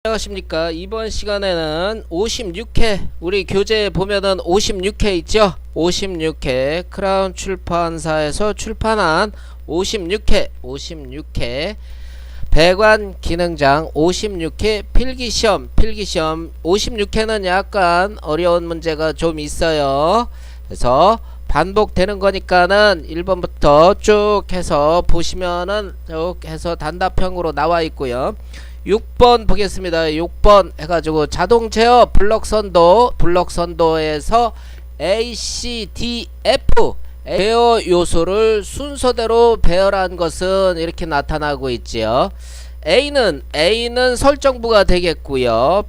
안녕하십니까. 이번 시간에는 56회 우리 교재에 보면은 56회 있죠. 56회 크라운 출판사에서 출판한 56회 배관 기능장 56회 필기시험 56회는 약간 어려운 문제가 좀 있어요. 그래서 반복되는 거니까는 1번부터 쭉 해서 보시면은 쭉 해서 단답형으로 나와 있고요. 6번 보겠습니다. 6번 해가지고 자동 제어 블록선도에서 A, C, D, F 배열 요소를 순서대로 배열한 것은 이렇게 나타나고 있지요. A는 설정부가 되겠고요.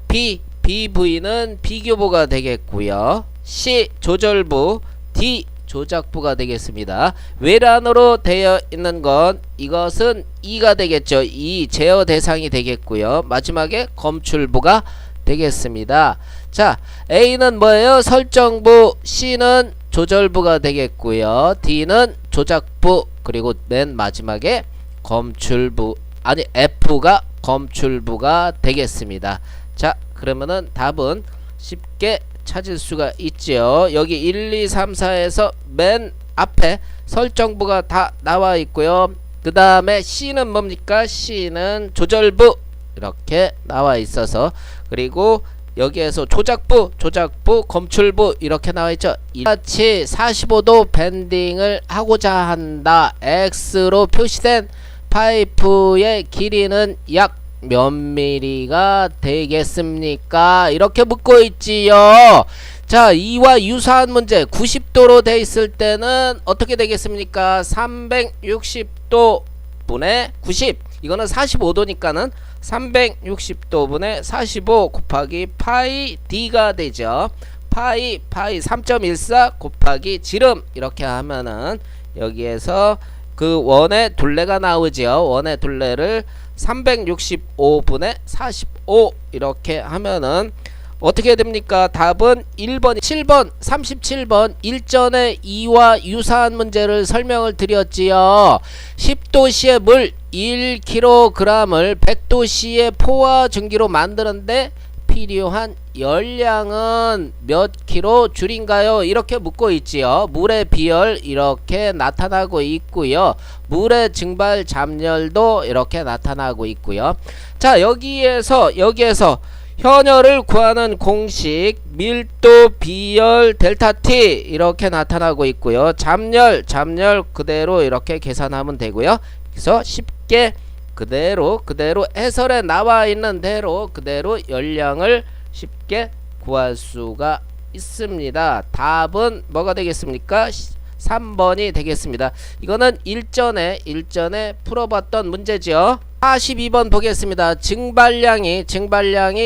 BV는 비교부가 되겠고요. C 조절부, D 조작부가 되겠습니다. 외란으로 되어 있는 건 이것은 2가 되겠죠. 2 제어 대상이 되겠고요. 마지막에 검출부가 되겠습니다. 자, A는 뭐예요? 설정부, C는 조절부가 되겠고요. D는 조작부, 그리고 맨 마지막에 검출부, 아니 F가 검출부가 되겠습니다. 자, 그러면은 답은 쉽게 찾을 수가 있죠. 여기 1, 2, 3, 4에서 맨 앞에 설정부가 다 나와 있고요. 그 다음에 C는 뭡니까? C는 조절부 이렇게 나와 있어서, 그리고 여기에서 조작부, 검출부 이렇게 나와 있죠. 이같이 45도 밴딩을 하고자 한다. X로 표시된 파이프의 길이는 약 몇 미리가 되겠습니까? 이렇게 묻고 있지요. 자, 이와 유사한 문제 90도로 돼 있을 때는 어떻게 되겠습니까? 360도 분의 90, 이거는 45도니까는 360도 분의 45 곱하기 파이 D가 되죠. 파이 3.14 곱하기 지름, 이렇게 하면은 여기에서 그 원의 둘레가 나오죠. 원의 둘레를 365분의 45 이렇게 하면은 어떻게 됩니까? 답은 1번, 7번, 37번 일전에 이와 유사한 문제를 설명을 드렸지요. 10도씨의 물 1kg을 100도씨의 포화 증기로 만드는데 필요한 열량은 몇 킬로 줄인가요? 이렇게 묻고 있지요. 물의 비열 이렇게 나타나고 있고요. 물의 증발 잠열도 이렇게 나타나고 있고요. 자, 여기에서 현열을 구하는 공식 밀도 비열 델타 T 이렇게 나타나고 있고요. 잠열 그대로 이렇게 계산하면 되고요. 그래서 쉽게 그대로 해설에 나와 있는 대로 그대로 열량을 쉽게 구할 수가 있습니다. 답은 뭐가 되겠습니까? 3번이 되겠습니다. 이거는 일전에 풀어봤던 문제죠. 42번 보겠습니다. 증발량이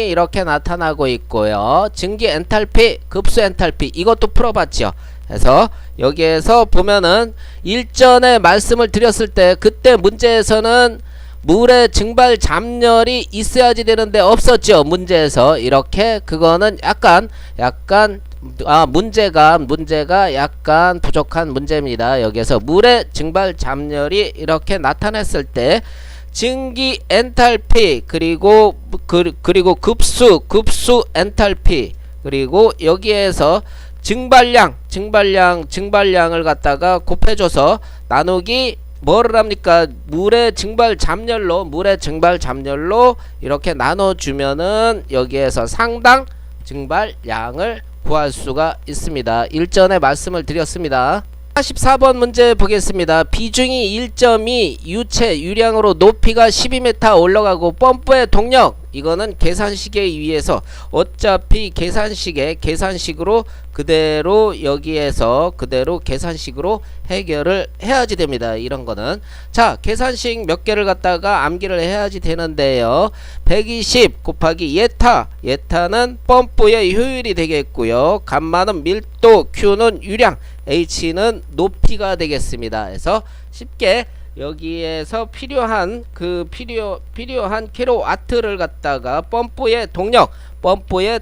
이렇게 나타나고 있고요. 증기 엔탈피, 급수 엔탈피 이것도 풀어봤죠. 그래서 여기에서 보면은 일전에 말씀을 드렸을 때 그때 문제에서는 물의 증발 잠열이 있어야지 되는데 없었죠. 문제에서 이렇게 그거는 약간 문제가 약간 부족한 문제입니다. 여기에서 물의 증발 잠열이 이렇게 나타났을 때 증기 엔탈피 그리고 급수 엔탈피, 그리고 여기에서 증발량을 갖다가 곱해줘서 나누기 뭐를 합니까? 물의 증발 잠열로 이렇게 나눠주면은 여기에서 상당 증발량을 구할 수가 있습니다. 일전에 말씀을 드렸습니다. 44번 문제 보겠습니다. 비중이 1.2 유체 유량으로 높이가 12m 올라가고 펌프의 동력, 이거는 계산식에 의해서 어차피 계산식으로 그대로 여기에서 그대로 계산식으로 해결을 해야지 됩니다. 이런 거는 자, 계산식 몇 개를 갖다가 암기를 해야지 되는데요. 120 곱하기 예타는 펌프의 효율이 되겠고요. 감마는 밀도, Q는 유량, H는 높이가 되겠습니다. 그래서 쉽게 여기에서 필요한 킬로와트를 갖다가 펌프의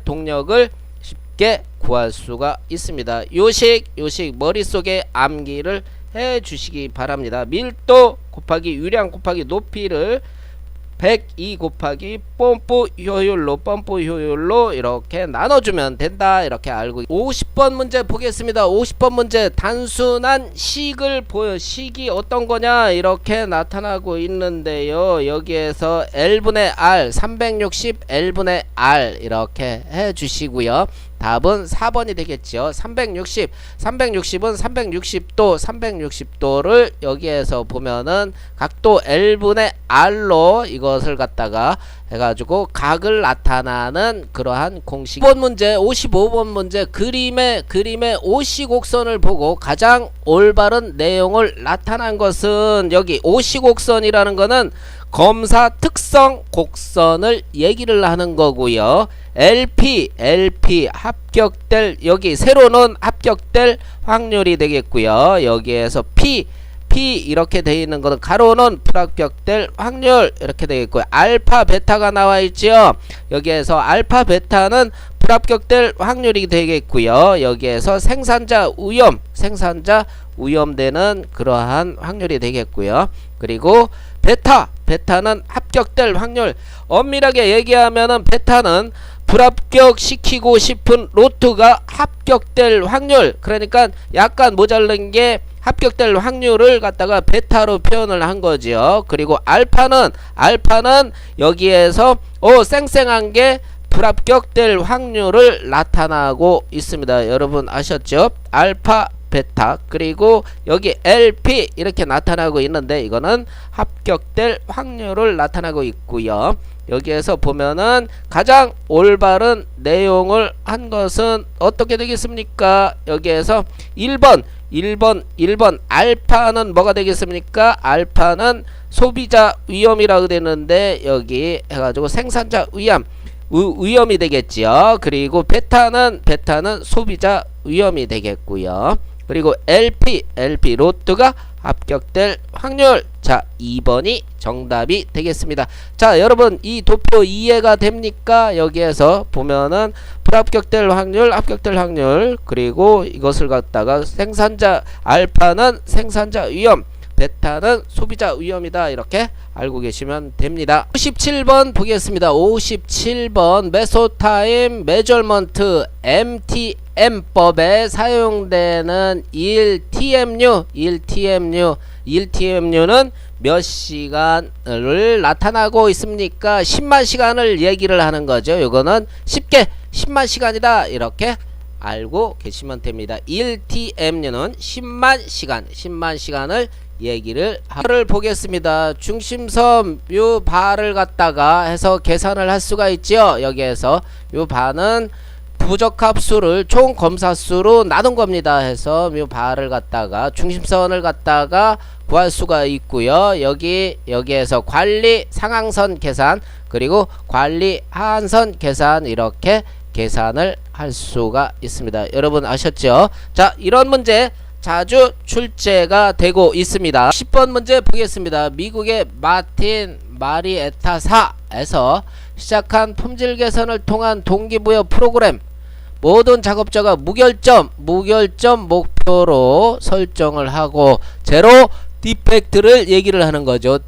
동력을 쉽게 구할 수가 있습니다. 요식 머릿속에 암기를 해 주시기 바랍니다. 밀도 곱하기 유량 곱하기 높이를 102 곱하기 펌프 효율로 이렇게 나눠주면 된다. 이렇게 알고 50번 문제 보겠습니다. 50번 문제 단순한 식을 식이 어떤 거냐 이렇게 나타나고 있는데요. 여기에서 L분의 R 360 L분의 R 이렇게 해 주시고요. 답은 4번이 되겠죠. 360은 360도 360도를 여기에서 보면은 각도 L분의 R로 이것을 갖다가 해가지고 각을 나타나는 그러한 공식. 5번 문제 55번 문제 그림의 오시곡선을 보고 가장 올바른 내용을 나타난 것은 여기 오시곡선이라는 거는 검사 특성 곡선을 얘기를 하는 거고요. LP 합격될 여기 세로는 합격될 확률이 되겠고요. 여기에서 P 이렇게 되어 있는 것은 가로는 불합격될 확률 이렇게 되겠고요. 알파 베타가 나와 있죠. 여기에서 알파 베타는 불합격될 확률이 되겠고요. 여기에서 생산자 위험되는 그러한 확률이 되겠고요. 그리고 베타는 합격될 확률. 엄밀하게 얘기하면은 베타는 불합격시키고 싶은 로트가 합격될 확률. 그러니까 약간 모자른 게 합격될 확률을 갖다가 베타로 표현을 한 거죠. 그리고 알파는 여기에서 쌩쌩한 게 불합격될 확률을 나타나고 있습니다. 여러분 아셨죠? 알파 베타 그리고 여기 LP 이렇게 나타나고 있는데 이거는 합격될 확률을 나타나고 있고요. 여기에서 보면은 가장 올바른 내용을 한 것은 어떻게 되겠습니까? 여기에서 1번 알파는 뭐가 되겠습니까? 알파는 소비자 위험이라고 되는데 여기 해가지고 생산자 위험이 되겠죠. 그리고 베타는 소비자 위험이 되겠고요. 그리고 LP 로트가 합격될 확률. 자 2번이 정답이 되겠습니다. 자 여러분 이 도표 이해가 됩니까? 여기에서 보면은 불합격될 확률 합격될 확률 그리고 이것을 갖다가 알파는 생산자 위험 베타는 소비자 위험이다 이렇게 알고 계시면 됩니다. 57번 보겠습니다. 57번 메소타임 메저먼트 MTM법에 사용되는 1TMU는 몇 시간을 나타나고 있습니까? 10만 시간을 얘기를 하는 거죠. 이거는 쉽게 10만 시간이다 이렇게 알고 계시면 됩니다. 1TMU는 10만 시간을 얘기를 보겠습니다. 중심선 요 바를 갖다가 해서 계산을 할 수가 있죠. 여기에서 요 바는 부적합수를 총 검사수로 나눈 겁니다. 해서 요 바를 갖다가 중심선을 갖다가 구할 수가 있고요. 여기에서 관리 상항선 계산 그리고 관리 하한선 계산 이렇게 계산을 할 수가 있습니다. 여러분 아셨죠? 자 이런 문제 자주 출제가 되고 있습니다. 10번 문제 보겠습니다. 미국의 마틴 마리에타사에서 시작한 품질 개선을 통한 동기부여 프로그램 모든 작업자가 무결점 목표로 설정을 하고 제로 디펙트를 얘기를 하는 거죠.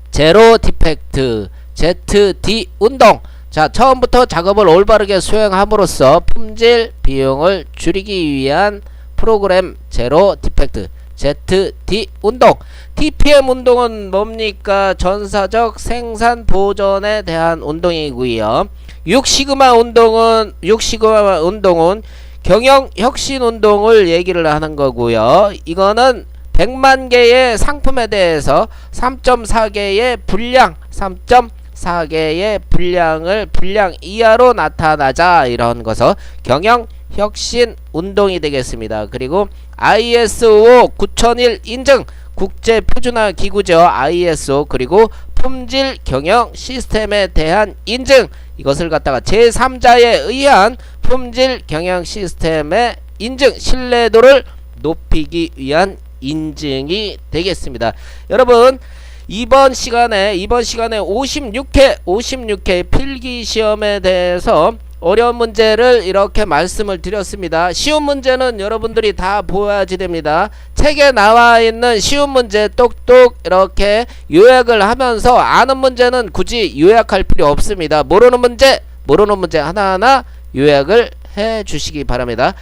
제로 디펙트 ZD 운동. 자 처음부터 작업을 올바르게 수행함으로써 품질 비용을 줄이기 위한 프로그램 제로 디펙트 ZD 운동. TPM 운동은 뭡니까? 전사적 생산 보전에 대한 운동이고요. 6시그마 운동은 경영 혁신 운동을 얘기를 하는 거고요. 이거는 100만 개의 상품에 대해서 3.4개의 분량을 분량 이하로 나타나자 이런 것을 경영 혁신 운동이 되겠습니다. 그리고 ISO 9001 인증 국제 표준화 기구죠. ISO 그리고 품질 경영 시스템에 대한 인증 이것을 갖다가 제3자에 의한 품질 경영 시스템의 인증 신뢰도를 높이기 위한 인증이 되겠습니다. 여러분 이번 시간에 56회 필기 시험에 대해서 어려운 문제를 이렇게 말씀을 드렸습니다. 쉬운 문제는 여러분들이 다 보아야지 됩니다. 책에 나와 있는 쉬운 문제 똑똑 이렇게 요약을 하면서 아는 문제는 굳이 요약할 필요 없습니다. 모르는 문제 하나하나 요약을 해 주시기 바랍니다.